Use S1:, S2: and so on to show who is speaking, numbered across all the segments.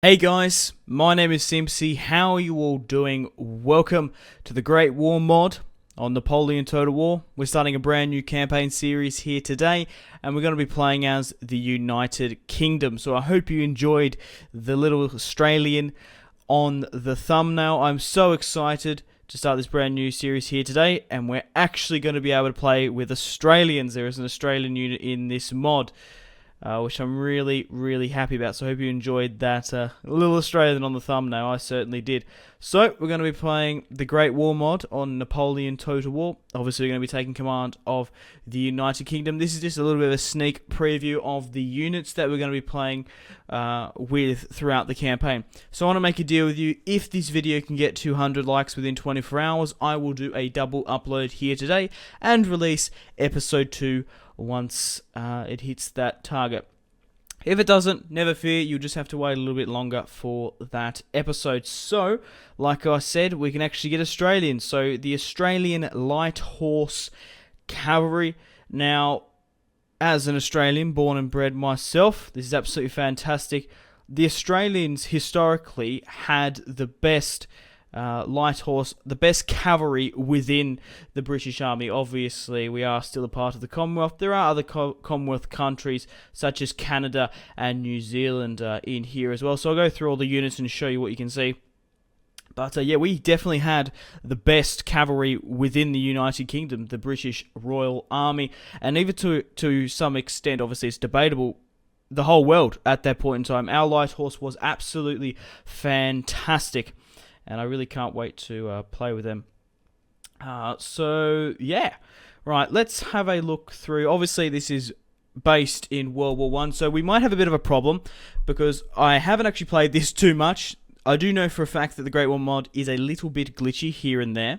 S1: Hey guys, my name is Simpzy. How are you all doing? Welcome to the Great War mod on Napoleon Total War. We're starting a brand new campaign series here today, and we're going to be playing as the United Kingdom. So I hope you enjoyed the little Australian on the thumbnail. I'm so excited to start this brand new series here today, and we're actually going to be able to play with Australians. There is an Australian unit in this mod, which I'm really happy about. So I hope you enjoyed that little Australian on the thumbnail. I certainly did. So we're going to be playing the Great War mod on Napoleon Total War. Obviously we're going to be taking command of the United Kingdom. This is just a little bit of a sneak preview of the units that we're going to be playing with throughout the campaign. So I want to make a deal with you. If this video can get 200 likes within 24 hours, I will do a double upload here today and release episode 2 once it hits that target. If it doesn't, never fear, you'll just have to wait a little bit longer for that episode. So, like I said, we can actually get Australians. So, the Australian Light Horse Cavalry. Now, as an Australian, born and bred myself, this is absolutely fantastic. The Australians historically had the best light horse, the best cavalry within the British Army. Obviously, we are still a part of the Commonwealth. There are other Commonwealth countries, such as Canada and New Zealand, in here as well. So I'll go through all the units and show you what you can see. But yeah, we definitely had the best cavalry within the United Kingdom, the British Royal Army. And even to some extent, obviously it's debatable, the whole world at that point in time. Our light horse was absolutely fantastic, and I really can't wait to play with them. So, yeah. Right, let's have a look through. Obviously, this is based in World War I, so we might have a bit of a problem, because I haven't actually played this too much. I do know for a fact that the Great War mod is a little bit glitchy here and there.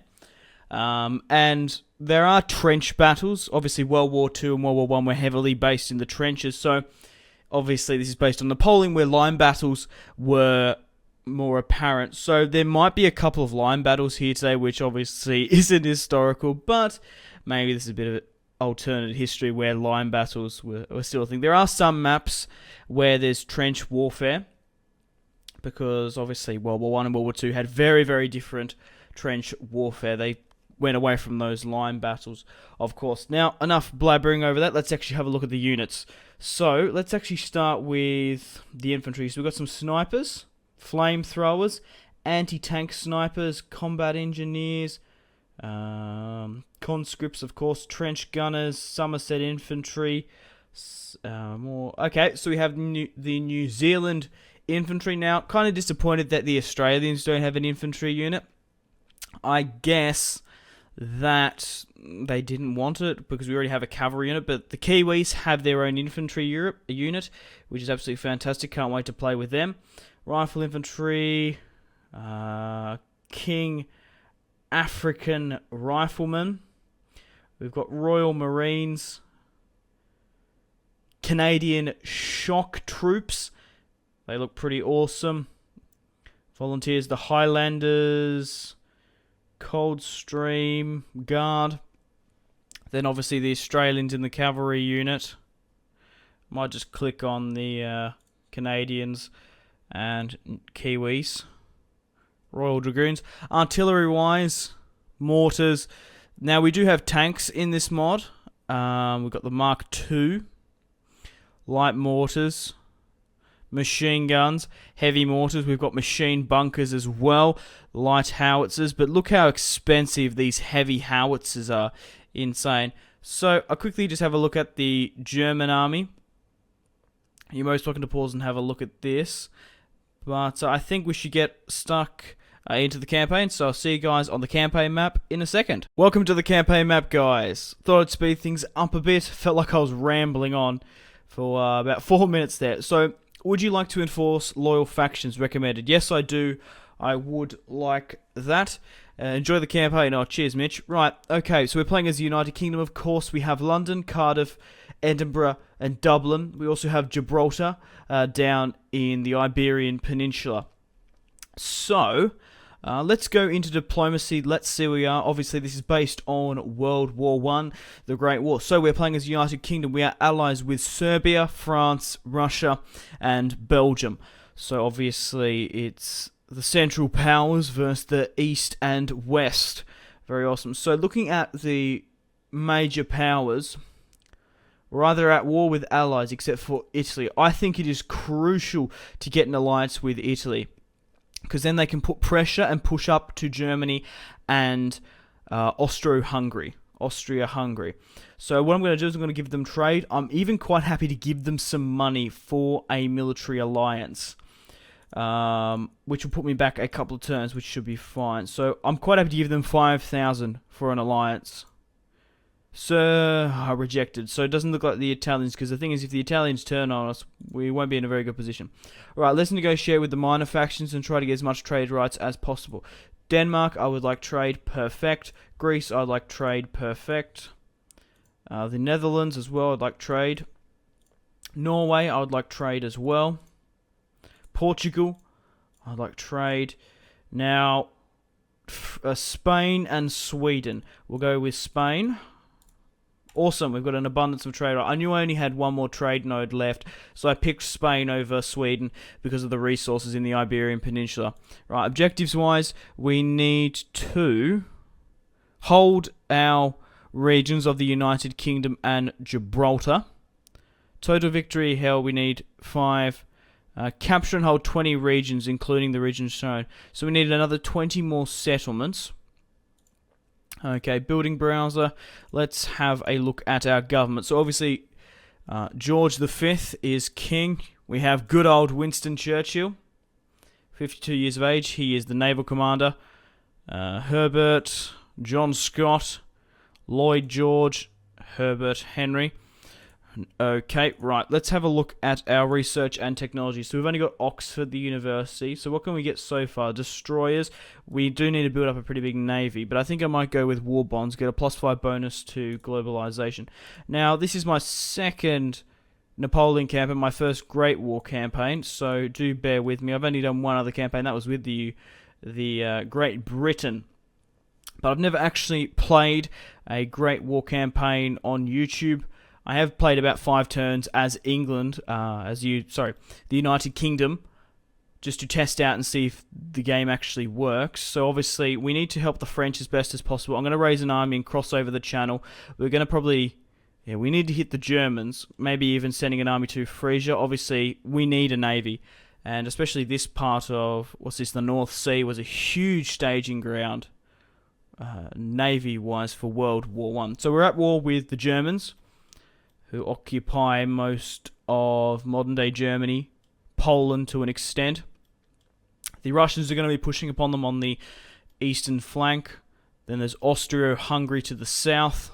S1: And there are trench battles. Obviously, World War II and World War I were heavily based in the trenches, so obviously this is based on Napoleon, where line battles were more apparent. So there might be a couple of line battles here today, which obviously isn't historical, but maybe this is a bit of alternate history where line battles were still a thing. There are some maps where there's trench warfare, because obviously World War I and World War II had very different trench warfare. They went away from those line battles, of course. Now, enough blabbering over that. Let's actually have a look at the units. So let's actually start with the infantry. So we've got some snipers, flamethrowers, anti-tank snipers, combat engineers, conscripts, of course, trench gunners, Somerset infantry, more. Okay, so we have the New Zealand infantry. Now, kind of disappointed that the Australians don't have an infantry unit. I guess that they didn't want it because we already have a cavalry unit, but the Kiwis have their own infantry unit, which is absolutely fantastic. Can't wait to play with them. Rifle infantry, King African riflemen. We've got Royal Marines, Canadian shock troops. They look pretty awesome. Volunteers, the Highlanders, Coldstream Guard. Then obviously the Australians in the cavalry unit. Might just click on the Canadians and Kiwis. Royal Dragoons. Artillery-wise, mortars. Now, we do have tanks in this mod. We've got the Mark II. Light mortars. Machine guns. Heavy mortars. We've got machine bunkers as well. Light howitzers. But look how expensive these heavy howitzers are. Insane. So, I'll quickly just have a look at the German army. You're most welcome to pause and have a look at this. But I think we should get stuck into the campaign, so I'll see you guys on the campaign map in a second. Welcome to the campaign map, guys. Thought I'd speed things up a bit. Felt like I was rambling on for about 4 minutes there. So, would you like to enforce loyal factions recommended? Yes, I do. I would like that. Enjoy the campaign. Oh, cheers, Mitch. Right, okay, so we're playing as the United Kingdom, of course. We have London, Cardiff, Edinburgh, and Dublin. We also have Gibraltar down in the Iberian Peninsula. So, let's go into diplomacy. Let's see where we are. Obviously, this is based on World War I, the Great War. So, we're playing as the United Kingdom. We are allies with Serbia, France, Russia, and Belgium. So obviously it's the Central Powers versus the East and West. Very awesome. So looking at the major powers, we're either at war with allies except for Italy. I think it is crucial to get an alliance with Italy, because then they can put pressure and push up to Germany and Austria-Hungary. So what I'm going to do is I'm going to give them trade. I'm even quite happy to give them some money for a military alliance, which will put me back a couple of turns, which should be fine. So I'm quite happy to give them 5,000 for an alliance. Sir, rejected. So it doesn't look like the Italians, because the thing is, if the Italians turn on us, we won't be in a very good position. Alright, let's negotiate with the minor factions and try to get as much trade rights as possible. Denmark, I would like trade, perfect. Greece, I'd like trade, perfect. The Netherlands as well, I'd like trade. Norway, I would like trade as well. Portugal, I'd like trade. Now, Spain and Sweden. We'll go with Spain. Awesome, we've got an abundance of trade. I knew I only had one more trade node left, so I picked Spain over Sweden because of the resources in the Iberian Peninsula. Right, objectives-wise, we need to hold our regions of the United Kingdom and Gibraltar. Total victory, hell, we need 5. Capture and hold 20 regions, including the regions shown. So we need another 20 more settlements. Okay, building browser. Let's have a look at our government. So obviously, George V is king. We have good old Winston Churchill, 52 years of age. He is the naval commander. Herbert, John Scott, Lloyd George, Herbert Henry. Okay, right, let's have a look at our research and technology. So we've only got Oxford, the university. So what can we get so far? Destroyers. We do need to build up a pretty big navy, but I think I might go with war bonds, get a +5 bonus to globalization. Now, this is my second Napoleon campaign, my first Great War campaign, so do bear with me. I've only done one other campaign, that was with the Great Britain. But I've never actually played a Great War campaign on YouTube. I have played about 5 turns as England, the United Kingdom, just to test out and see if the game actually works. So obviously, we need to help the French as best as possible. I'm going to raise an army and cross over the channel. We're going to probably, we need to hit the Germans, maybe even sending an army to Frisia. Obviously, we need a navy, and especially this part of, the North Sea was a huge staging ground, navy-wise, for World War I. So we're at war with the Germans, who occupy most of modern-day Germany, Poland to an extent. The Russians are going to be pushing upon them on the eastern flank. Then there's Austria-Hungary to the south.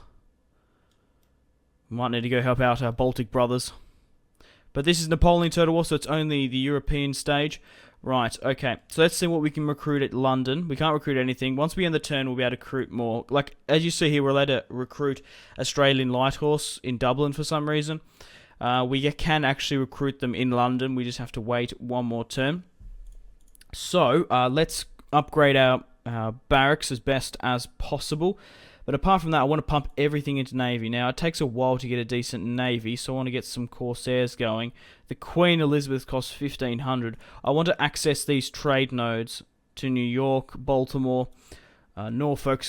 S1: We might need to go help out our Baltic brothers. But this is Napoleon Total War, so it's only the European stage. Right, okay. So let's see what we can recruit at London. We can't recruit anything. Once we end the turn, we'll be able to recruit more. Like, as you see here, we're allowed to recruit Australian Light Horse in Dublin for some reason. We can actually recruit them in London. We just have to wait one more turn. So, let's upgrade our barracks as best as possible. But apart from that, I want to pump everything into Navy. Now, it takes a while to get a decent Navy, so I want to get some Corsairs going. The Queen Elizabeth costs 1,500. I want to access these trade nodes to New York, Baltimore, Norfolk,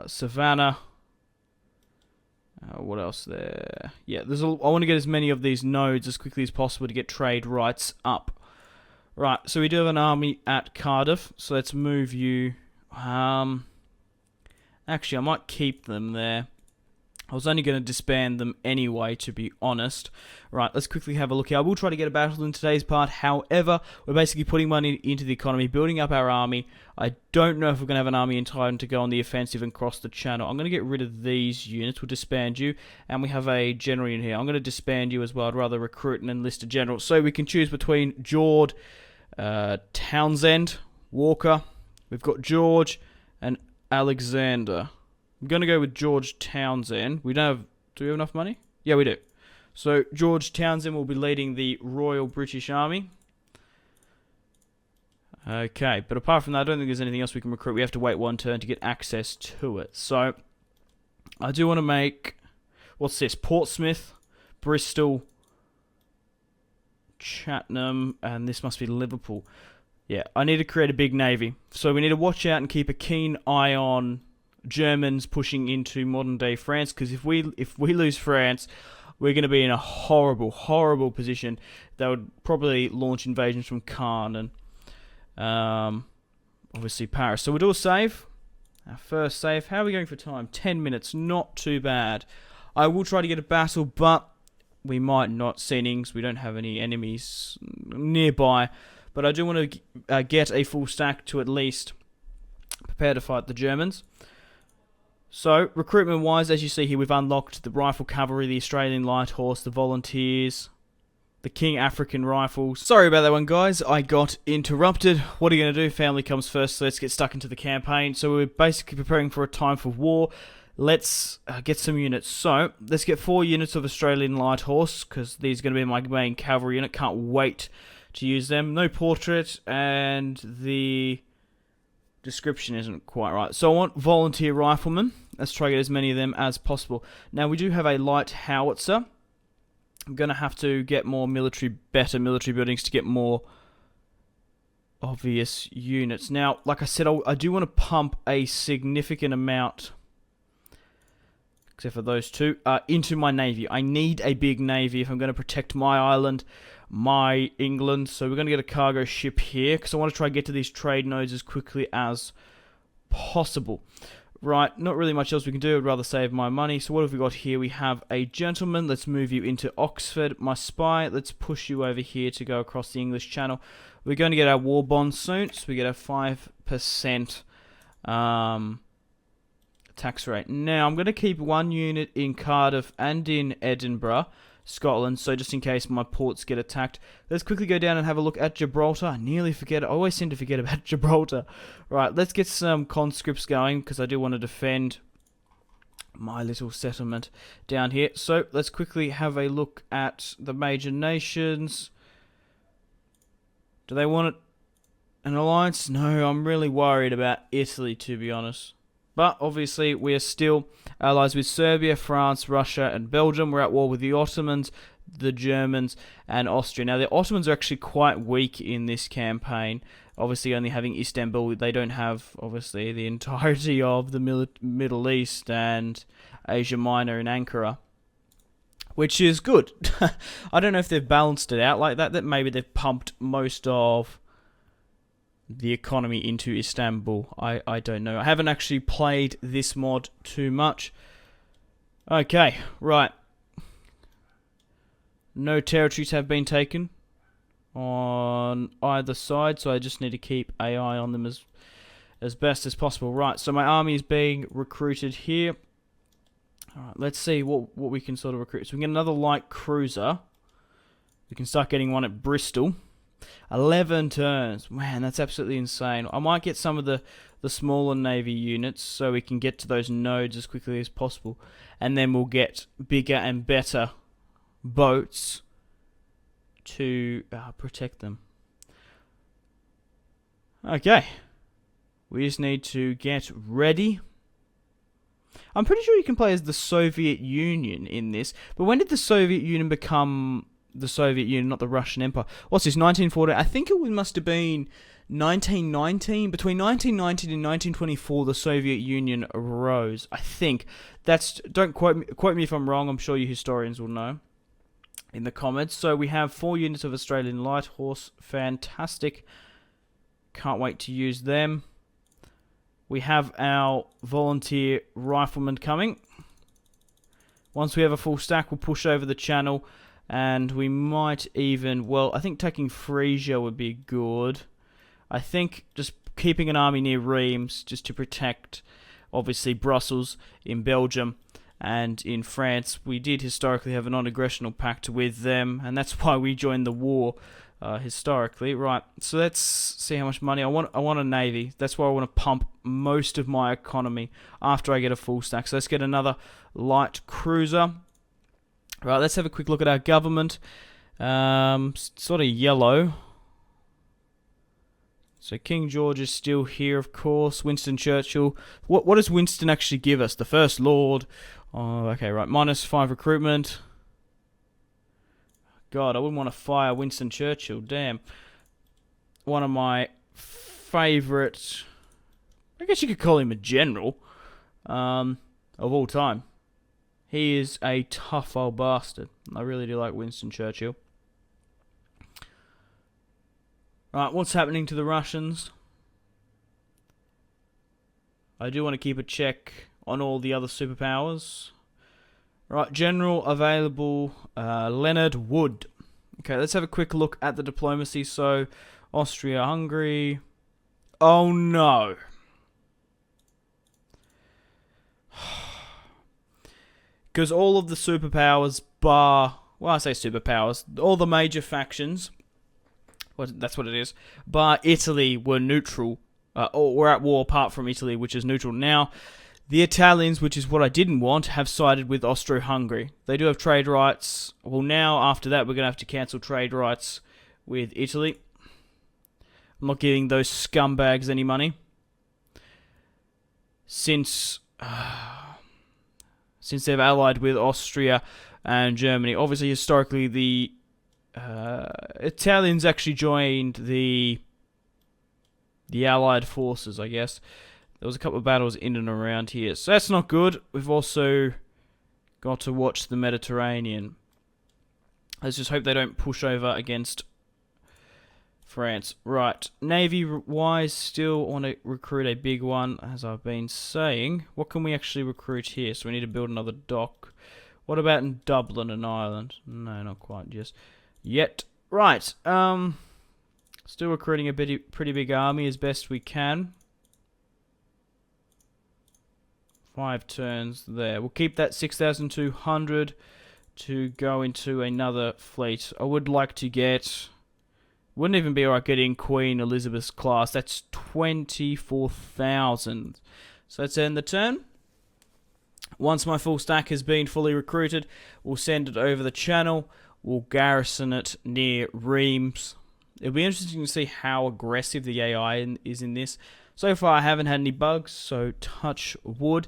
S1: Savannah. What else there? Yeah, I want to get as many of these nodes as quickly as possible to get trade rights up. Right, so we do have an army at Cardiff, so let's move you. Actually, I might keep them there. I was only going to disband them anyway, to be honest. Right, let's quickly have a look here. I will try to get a battle in today's part. However, we're basically putting money into the economy, building up our army. I don't know if we're going to have an army in time to go on the offensive and cross the channel. I'm going to get rid of these units. We'll disband you. And we have a general in here. I'm going to disband you as well. I'd rather recruit and enlist a general. So we can choose between George, Townsend, Walker. We've got George and Alexander. I'm going to go with George Townsend. Do we have enough money? Yeah, we do. So George Townsend will be leading the Royal British Army. Okay, but apart from that, I don't think there's anything else we can recruit. We have to wait one turn to get access to it. So I do want to make, what's this? Portsmouth, Bristol, Chatham, and this must be Liverpool. Yeah, I need to create a big navy. So we need to watch out and keep a keen eye on Germans pushing into modern-day France, because if we lose France, we're going to be in a horrible, horrible position. They would probably launch invasions from Caen and obviously Paris. So we'll do a save. Our first save. How are we going for time? 10 minutes. Not too bad. I will try to get a battle, but we might not. Seedings. We don't have any enemies nearby. But I do want to get a full stack to at least prepare to fight the Germans. So, recruitment-wise, as you see here, we've unlocked the Rifle Cavalry, the Australian Light Horse, the Volunteers, the King African Rifles. Sorry about that one, guys. I got interrupted. What are you going to do? Family comes first, so let's get stuck into the campaign. So we're basically preparing for a time for war. Let's get some units. So, let's get 4 units of Australian Light Horse, because these are going to be my main cavalry unit. Can't wait to use them. No portrait, and the description isn't quite right. So I want volunteer riflemen. Let's try to get as many of them as possible. Now we do have a light howitzer. I'm going to have to get more better military buildings to get more obvious units. Now, like I said, I do want to pump a significant amount, except for those two, into my navy. I need a big navy if I'm going to protect my island, my England. So we're going to get a cargo ship here, because I want to try and get to these trade nodes as quickly as possible. Right, not really much else we can do. I'd rather save my money. So what have we got here? We have a gentleman. Let's move you into Oxford. My spy, let's push you over here to go across the English Channel. We're going to get our war bond soon, so we get a 5% tax rate. Now, I'm going to keep 1 unit in Cardiff and in Edinburgh, Scotland, so just in case my ports get attacked. Let's quickly go down and have a look at Gibraltar. I nearly forget. I always seem to forget about Gibraltar. Right, let's get some conscripts going, because I do want to defend my little settlement down here. So let's quickly have a look at the major nations. Do they want an alliance? No, I'm really worried about Italy, to be honest. But obviously, we are still allies with Serbia, France, Russia, and Belgium. We're at war with the Ottomans, the Germans, and Austria. Now, the Ottomans are actually quite weak in this campaign. Obviously, only having Istanbul, they don't have, obviously, the entirety of the Middle East and Asia Minor and Ankara, which is good. I don't know if they've balanced it out like that. That maybe they've pumped most of the economy into Istanbul. I don't know. I haven't actually played this mod too much. Okay, right. No territories have been taken on either side, so I just need to keep an eye on them as best as possible. Right, so my army is being recruited here. Alright, let's see what we can sort of recruit. So we can get another light cruiser. We can start getting one at Bristol. 11 turns. Man, that's absolutely insane. I might get some of the smaller navy units so we can get to those nodes as quickly as possible. And then we'll get bigger and better boats to protect them. Okay. We just need to get ready. I'm pretty sure you can play as the Soviet Union in this. But when did the Soviet Union become the Soviet Union, not the Russian Empire? What's this, 1940? I think it must have been 1919. Between 1919 and 1924, the Soviet Union arose. I think. Don't quote me if I'm wrong. I'm sure you historians will know in the comments. So we have 4 units of Australian Light Horse. Fantastic. Can't wait to use them. We have our volunteer riflemen coming. Once we have a full stack, we'll push over the channel. And we might even, well, I think taking Frisia would be good. I think just keeping an army near Reims just to protect, obviously, Brussels in Belgium and in France. We did historically have a non-aggressional pact with them, and that's why we joined the war historically. Right, so let's see how much money. I want a navy. That's why I want to pump most of my economy after I get a full stack. So let's get another light cruiser. Right, let's have a quick look at our government. Sort of yellow. So King George is still here, of course. Winston Churchill. What does Winston actually give us? The First Lord. Oh, okay, right. -5 recruitment. God, I wouldn't want to fire Winston Churchill. Damn. One of my favourite, I guess you could call him a general, of all time. He is a tough old bastard. I really do like Winston Churchill. Right, what's happening to the Russians? I do want to keep a check on all the other superpowers. Right, general available, Leonard Wood. Okay, let's have a quick look at the diplomacy. So, Austria-Hungary. Oh no. Because all of the superpowers bar... Well, I say superpowers. All the major factions... Well, that's what it is. Bar Italy were neutral. Or were at war apart from Italy, which is neutral now. The Italians, which is what I didn't want, have sided with Austro-Hungary. They do have trade rights. Well, now, after that, we're going to have to cancel trade rights with Italy. I'm not giving those scumbags any money. Since they've allied with Austria and Germany. Obviously, historically, the Italians actually joined the Allied forces, I guess. There was a couple of battles in and around here. So that's not good. We've also got to watch the Mediterranean. Let's just hope they don't push over against France. Right. Navy-wise, still want to recruit a big one, as I've been saying. What can we actually recruit here? So we need to build another dock. What about in Dublin and Ireland? No, not quite just yet. Right. Still recruiting a pretty big army as best we can. 5 turns there. We'll keep that 6,200 to go into another fleet. I would like to get... Wouldn't even be alright getting Queen Elizabeth's class. That's 24,000. So let's end the turn. Once my full stack has been fully recruited, we'll send it over the channel. We'll garrison it near Reims. It'll be interesting to see how aggressive the AI is in this. So far, I haven't had any bugs, so touch wood.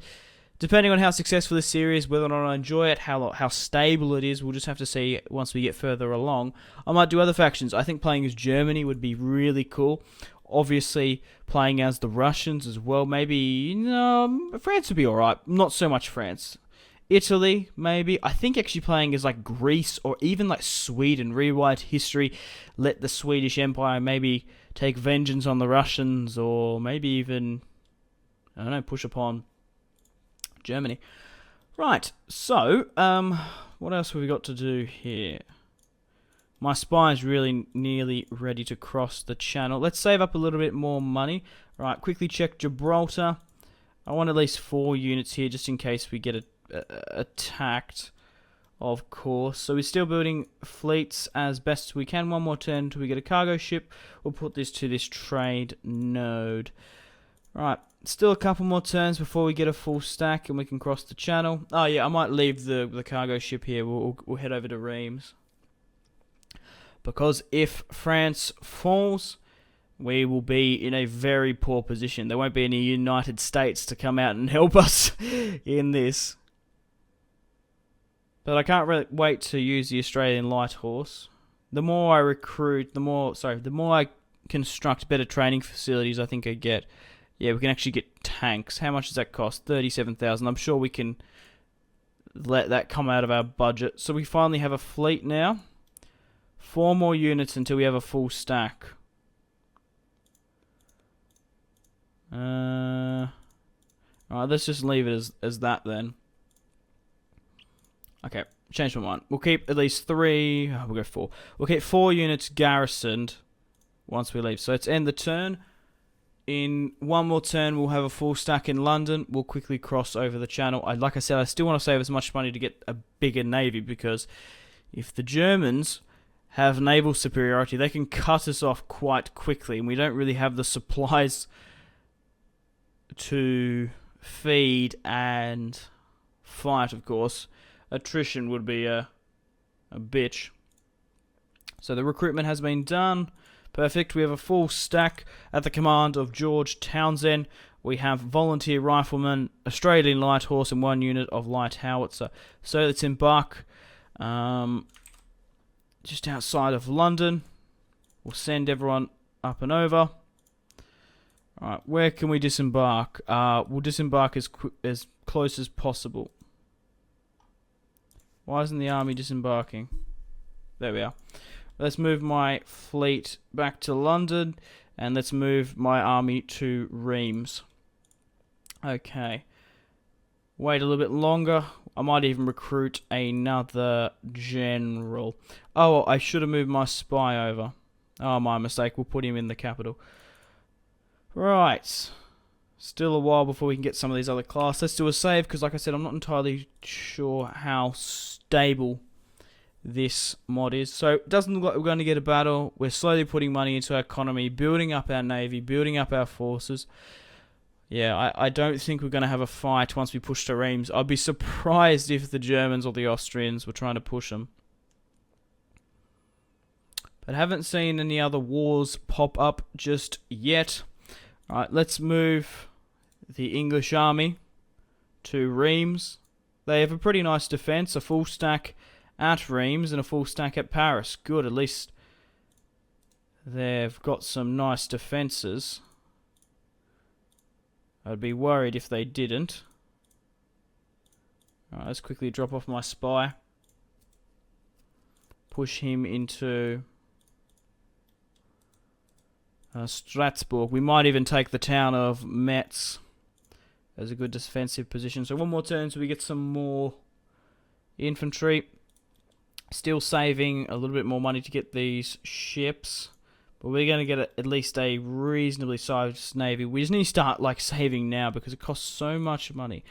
S1: Depending on how successful this series, whether or not I enjoy it, how stable it is, we'll just have to see once we get further along. I might do other factions. I think playing as Germany would be really cool. Obviously, playing as the Russians as well. Maybe, France would be alright. Not so much France. Italy, maybe. I think actually playing as like Greece or even like Sweden. Rewrite history. Let the Swedish Empire maybe take vengeance on the Russians, or maybe even, I don't know, push upon Germany. Right, so, what else have we got to do here? My spy is really nearly ready to cross the channel. Let's save up a little bit more money. Right, quickly check Gibraltar. I want at least 4 units here just in case we get attacked, of course. So we're still building fleets as best we can. One more turn until we get a cargo ship. We'll put this to this trade node. Right, still a couple more turns before we get a full stack and we can cross the channel. Oh yeah, I might leave the cargo ship here. We'll head over to Reims. Because if France falls, we will be in a very poor position. There won't be any United States to come out and help us in this. But I can't really wait to use the Australian Light Horse. The more I recruit, the more I construct better training facilities, I think I get. Yeah, we can actually get tanks. How much does that cost? 37,000. I'm sure we can let that come out of our budget. So we finally have a fleet now. 4 more units until we have a full stack. Alright, let's just leave it as that then. Okay, change my mind. We'll keep at least 3... Oh, we'll go 4. We'll keep 4 units garrisoned once we leave. So let's end the turn. In one more turn, we'll have a full stack in London. We'll quickly cross over the channel. Like I said, I still want to save as much money to get a bigger navy, because if the Germans have naval superiority, they can cut us off quite quickly, and we don't really have the supplies to feed and fight, of course. Attrition would be a bitch. So the recruitment has been done. Perfect. We have a full stack at the command of George Townsend. We have volunteer riflemen, Australian light horse, and 1 unit of light howitzer. So let's embark. just outside of London. We'll send everyone up and over. Alright, where can we disembark? We'll disembark as close as possible. Why isn't the army disembarking? There we are. Let's move my fleet back to London, and let's move my army to Reims. Okay. Wait a little bit longer. I might even recruit another general. Oh, I should have moved my spy over. Oh, my mistake. We'll put him in the capital. Right. Still a while before we can get some of these other classes. Let's do a save, because like I said, I'm not entirely sure how stable this mod is. So it doesn't look like we're going to get a battle. We're slowly putting money into our economy, building up our navy, building up our forces. Yeah, I don't think we're going to have a fight once we push to Reims. I'd be surprised if the Germans or the Austrians were trying to push them. But haven't seen any other wars pop up just yet. Alright, let's move the English army to Reims. They have a pretty nice defense, a full stack at Reims and a full stack at Paris. Good, at least they've got some nice defenses. I'd be worried if they didn't. Alright, let's quickly drop off my spy. Push him into Strasbourg. We might even take the town of Metz as a good defensive position. So one more turn so we get some more infantry. Still saving a little bit more money to get these ships. But we're going to get at least a reasonably sized navy. We just need to start like saving now because it costs so much money.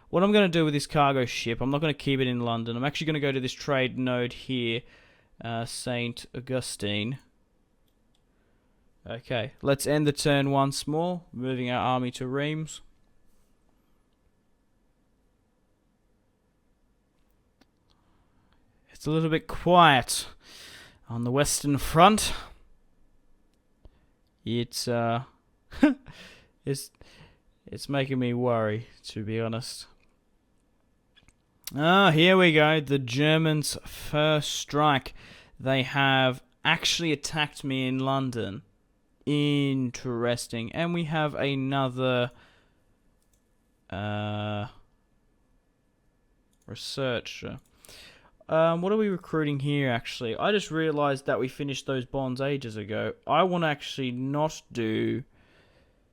S1: What I'm going to do with this cargo ship, I'm not going to keep it in London. I'm actually going to go to this trade node here, St. Augustine. Okay, let's end the turn once more, moving our army to Reims. It's a little bit quiet on the Western Front. It's it's making me worry, to be honest. Here we go. The Germans' first strike. They have actually attacked me in London. Interesting. And we have another researcher. What are we recruiting here, actually? I just realized that we finished those bonds ages ago. I want to actually not do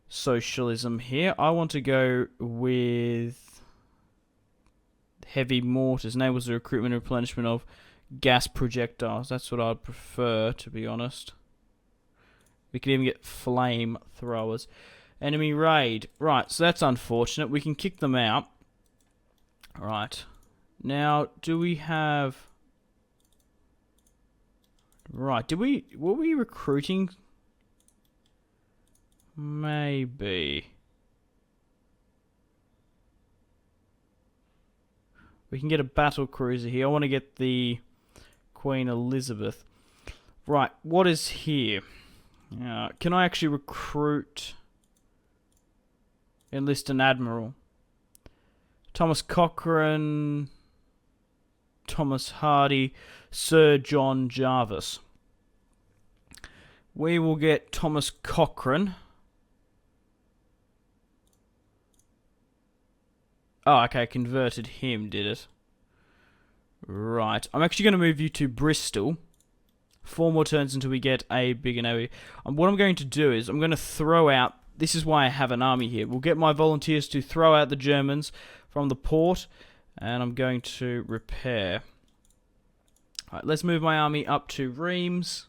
S1: socialism here. I want to go with heavy mortars. Enables the recruitment and replenishment of gas projectiles. That's what I'd prefer, to be honest. We can even get flame throwers. Enemy raid. Right, so that's unfortunate. We can kick them out. Right. Now, do we have... Right, were we recruiting? Maybe. We can get a battle cruiser here. I want to get the Queen Elizabeth. Right, what is here? Can I actually recruit... Enlist an admiral? Thomas Cochrane... Thomas Hardy, Sir John Jarvis. We will get Thomas Cochrane. Oh, okay, converted him, did it? Right. I'm actually going to move you to Bristol. 4 more turns until we get a bigger navy. What I'm going to do is I'm going to throw out... This is why I have an army here. We'll get my volunteers to throw out the Germans from the port. And I'm going to repair. Alright, let's move my army up to Reims.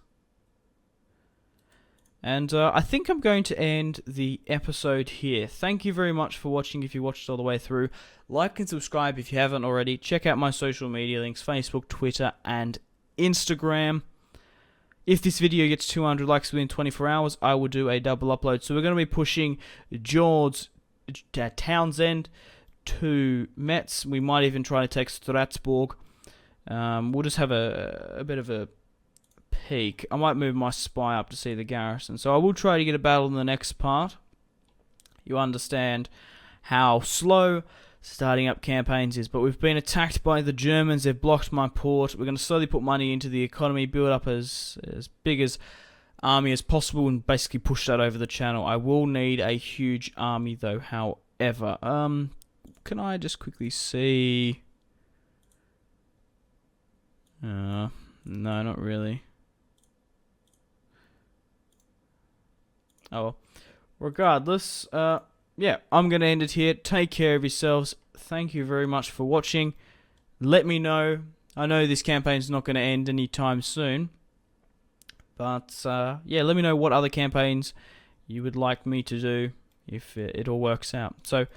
S1: And I think I'm going to end the episode here. Thank you very much for watching if you watched all the way through. Like and subscribe if you haven't already. Check out my social media links, Facebook, Twitter, and Instagram. If this video gets 200 likes within 24 hours, I will do a double upload. So we're going to be pushing George Townsend to Metz. We might even try to take Strasbourg. We'll just have a bit of a peek. I might move my spy up to see the garrison. So I will try to get a battle in the next part. You understand how slow starting up campaigns is. But we've been attacked by the Germans. They've blocked my port. We're going to slowly put money into the economy, build up as big as army as possible, and basically push that over the channel. I will need a huge army though, however. Can I just quickly see? No, not really. Oh well. Regardless, yeah, I'm going to end it here. Take care of yourselves. Thank you very much for watching. Let me know. I know this campaign's not going to end anytime soon. But, yeah, let me know what other campaigns you would like me to do if it all works out. So,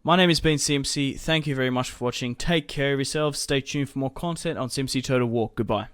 S1: my name has been Simpzy. Thank you very much for watching. Take care of yourselves. Stay tuned for more content on Simpzy Total War. Goodbye.